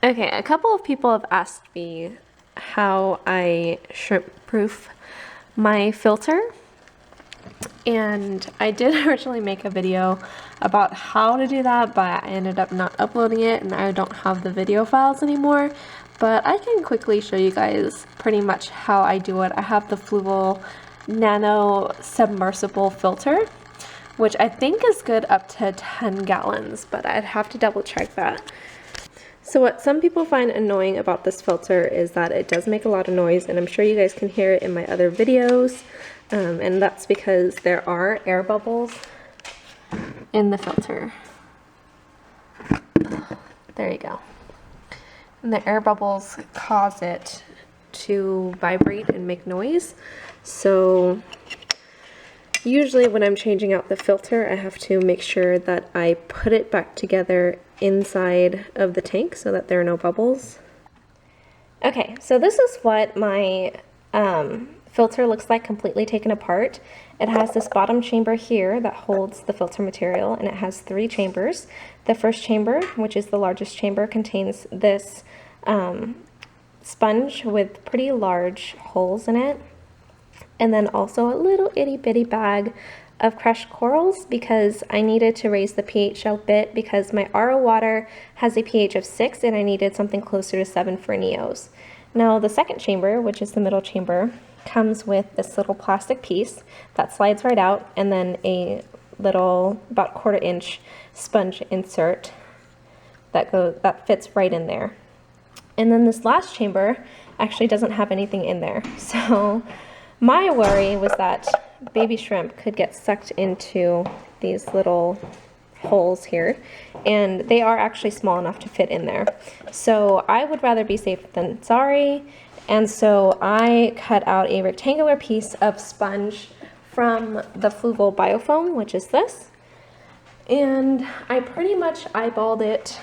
Okay, a couple of people have asked me how I shrimp-proof my filter, and I did originally make a video about how to do that, but I ended up not uploading it and I don't have the video files anymore. But I can quickly show you guys pretty much how I do it. I have the Fluval Nano Submersible Filter, which I think is good up to 10 gallons, but I'd have to double check that. So what some people find annoying about this filter is that it does make a lot of noise, and I'm sure you guys can hear it in my other videos, and that's because there are air bubbles in the filter. There you go. And the air bubbles cause it to vibrate and make noise. So usually when I'm changing out the filter, I have to make sure that I put it back together inside of the tank so that there are no bubbles. Okay, so this is what my filter looks like completely taken apart. It has this bottom chamber here that holds the filter material, and it has 3 chambers. The first chamber, which is the largest chamber, contains this sponge with pretty large holes in it, and then also a little itty bitty bag of crushed corals because I needed to raise the pH a bit because my RO water has a pH of 6 and I needed something closer to 7 for neos. Now the second chamber, which is the middle chamber, comes with this little plastic piece that slides right out, and then a little about 1/4 inch sponge insert that fits right in there. And then this last chamber actually doesn't have anything in there. So my worry was that baby shrimp could get sucked into these little holes here, and they are actually small enough to fit in there. So I would rather be safe than sorry, and so I cut out a rectangular piece of sponge from the Fluval Biofoam, which is this, and I pretty much eyeballed it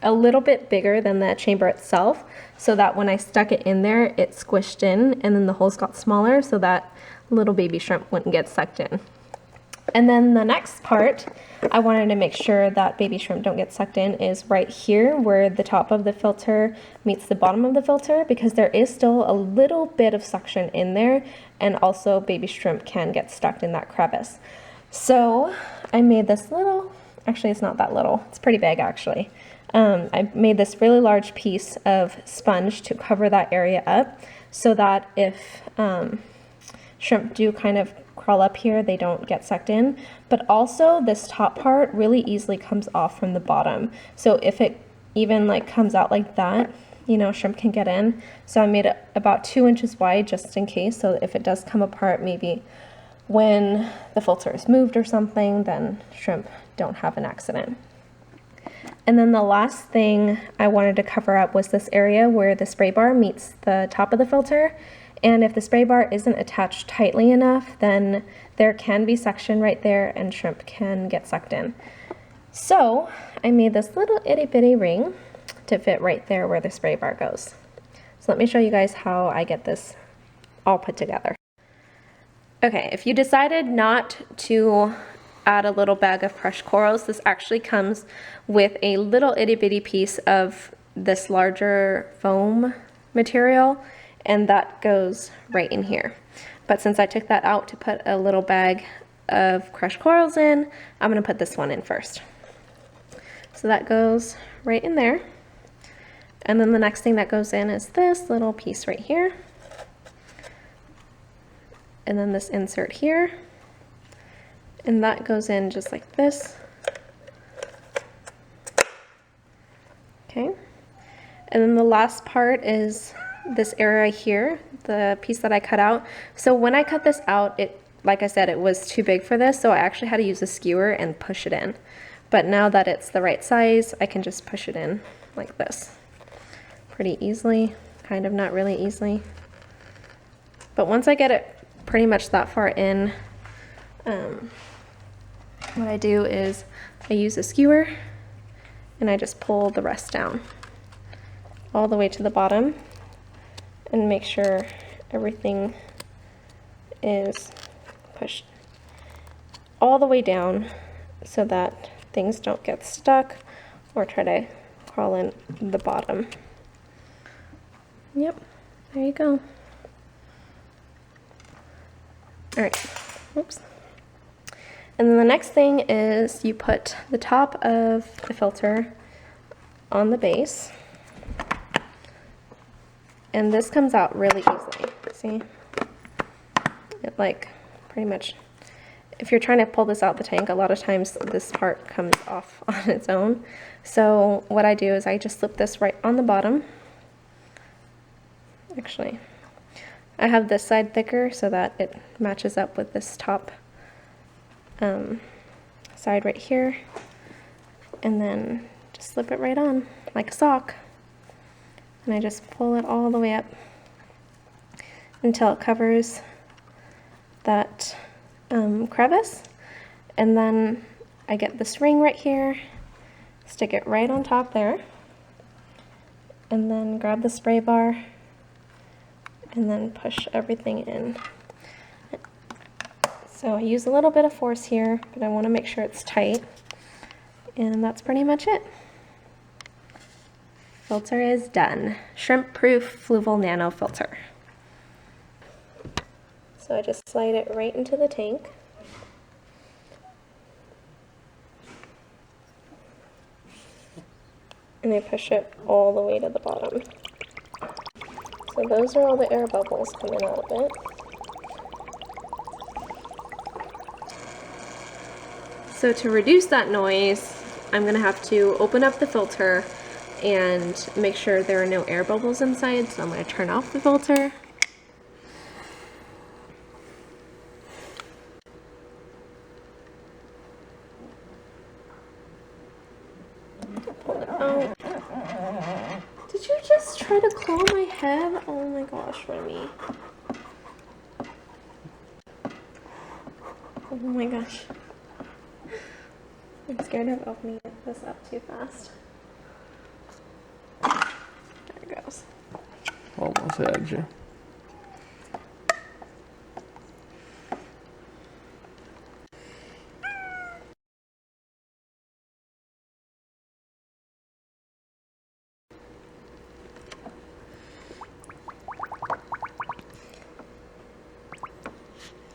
a little bit bigger than the chamber itself, so that when I stuck it in there, it squished in, and then the holes got smaller so that little baby shrimp wouldn't get sucked in. And then the next part I wanted to make sure that baby shrimp don't get sucked in is right here where the top of the filter meets the bottom of the filter, because there is still a little bit of suction in there, and also baby shrimp can get stuck in that crevice. So I made this little, actually it's not that little, it's pretty big actually. I made this really large piece of sponge to cover that area up so that if shrimp do kind of crawl up here, they don't get sucked in. But also this top part really easily comes off from the bottom. So if it even like comes out like that, you know, shrimp can get in. So I made it about 2 inches wide just in case. So if it does come apart, maybe when the filter is moved or something, then shrimp don't have an accident. And then the last thing I wanted to cover up was this area where the spray bar meets the top of the filter. And if the spray bar isn't attached tightly enough, then there can be suction right there and shrimp can get sucked in. So I made this little itty bitty ring to fit right there where the spray bar goes. So let me show you guys how I get this all put together. Okay, if you decided not to add a little bag of crushed corals, this actually comes with a little itty bitty piece of this larger foam material, and that goes right in here. But since I took that out to put a little bag of crushed corals in, I'm gonna put this one in first. So that goes right in there. And then the next thing that goes in is this little piece right here. And then this insert here. And that goes in just like this. Okay. And then the last part is this area here, the piece that I cut out. So when I cut this out, like I said, it was too big for this, so I actually had to use a skewer and push it in. But now that it's the right size, I can just push it in like this. Pretty easily, kind of not really easily. But once I get it pretty much that far in, what I do is I use a skewer and I just pull the rest down all the way to the bottom and make sure everything is pushed all the way down so that things don't get stuck or try to crawl in the bottom. Yep, there you go. All right, oops. And then the next thing is you put the top of the filter on the base. And this comes out really easily, see? It like pretty much, if you're trying to pull this out the tank, a lot of times this part comes off on its own. So what I do is I just slip this right on the bottom. Actually, I have this side thicker so that it matches up with this top side right here. And then just slip it right on like a sock. And I just pull it all the way up until it covers that crevice. And then I get this ring right here, stick it right on top there, and then grab the spray bar and then push everything in. So I use a little bit of force here, but I want to make sure it's tight. And that's pretty much it. Filter is done. Shrimp-proof Fluval Nano Filter. So I just slide it right into the tank. And I push it all the way to the bottom. So those are all the air bubbles coming out of it. So to reduce that noise, I'm going to have to open up the filter and make sure there are no air bubbles inside. So I'm going to turn off the filter. Pull it out. Did you just try to claw my head? Oh my gosh, Remy. Oh my gosh. I'm scared of opening this up too fast. There it goes. Almost had you.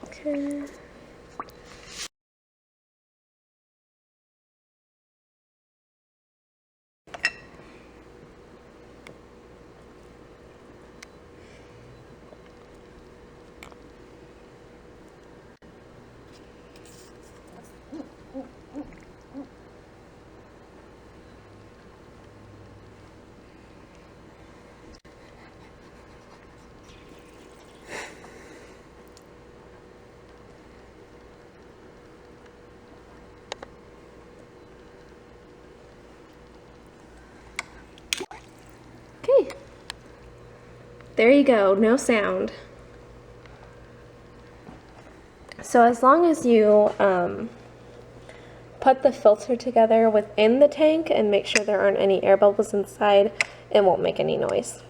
Okay. Okay, there you go, no sound. So as long as you put the filter together within the tank and make sure there aren't any air bubbles inside, it won't make any noise.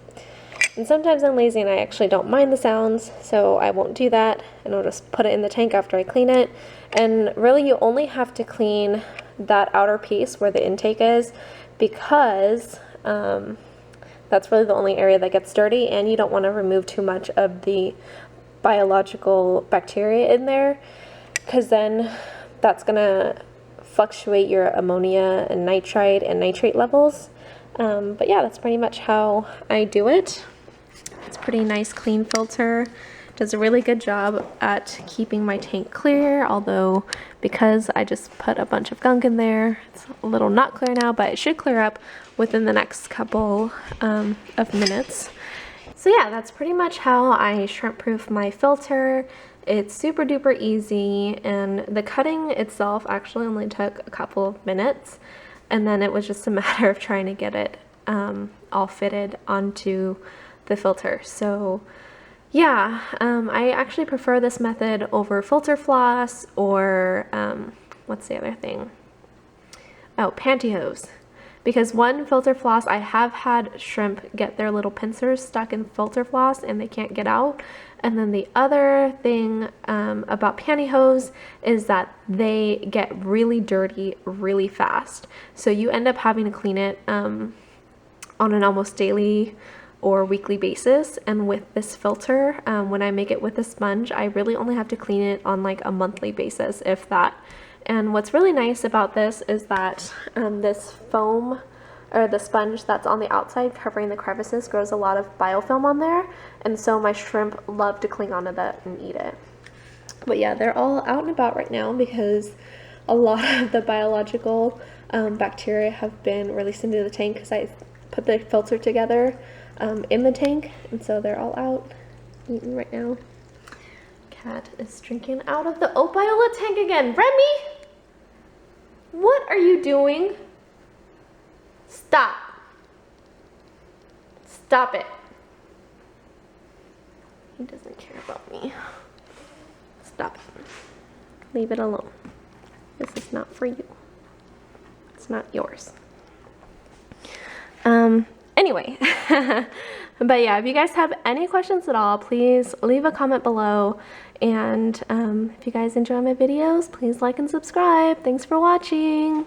And sometimes I'm lazy and I actually don't mind the sounds, so I won't do that, and I'll just put it in the tank after I clean it. And really you only have to clean that outer piece where the intake is, because that's really the only area that gets dirty, and you don't want to remove too much of the biological bacteria in there, because then that's going to fluctuate your ammonia and nitrite and nitrate levels. But yeah, that's pretty much how I do it. It's a pretty nice clean filter. Does a really good job at keeping my tank clear, although because I just put a bunch of gunk in there, it's a little not clear now, but it should clear up within the next couple of minutes. So yeah, that's pretty much how I shrimp proof my filter. It's super duper easy, and the cutting itself actually only took a couple of minutes, and then it was just a matter of trying to get it all fitted onto the filter. So yeah, I actually prefer this method over filter floss or what's the other thing? Oh, pantyhose. because one filter floss, I have had shrimp get their little pincers stuck in filter floss and they can't get out. And then the other thing about pantyhose is that they get really dirty really fast. So you end up having to clean it on an almost daily or weekly basis. And with this filter, when I make it with a sponge, I really only have to clean it on like a monthly basis, if that. And what's really nice about this is that this foam, or the sponge that's on the outside covering the crevices, grows a lot of biofilm on there, and so my shrimp love to cling onto that and eat it. But yeah, they're all out and about right now because a lot of the biological bacteria have been released into the tank because I put the filter together in the tank, and so they're all out eating right now. Cat is drinking out of the Opiola tank again. Remy, what are you doing? Stop. Stop it. He doesn't care about me. Stop it. Leave it alone. This is not for you. It's not yours. Anyway, but yeah, if you guys have any questions at all, please leave a comment below. And if you guys enjoy my videos, please like and subscribe. Thanks for watching.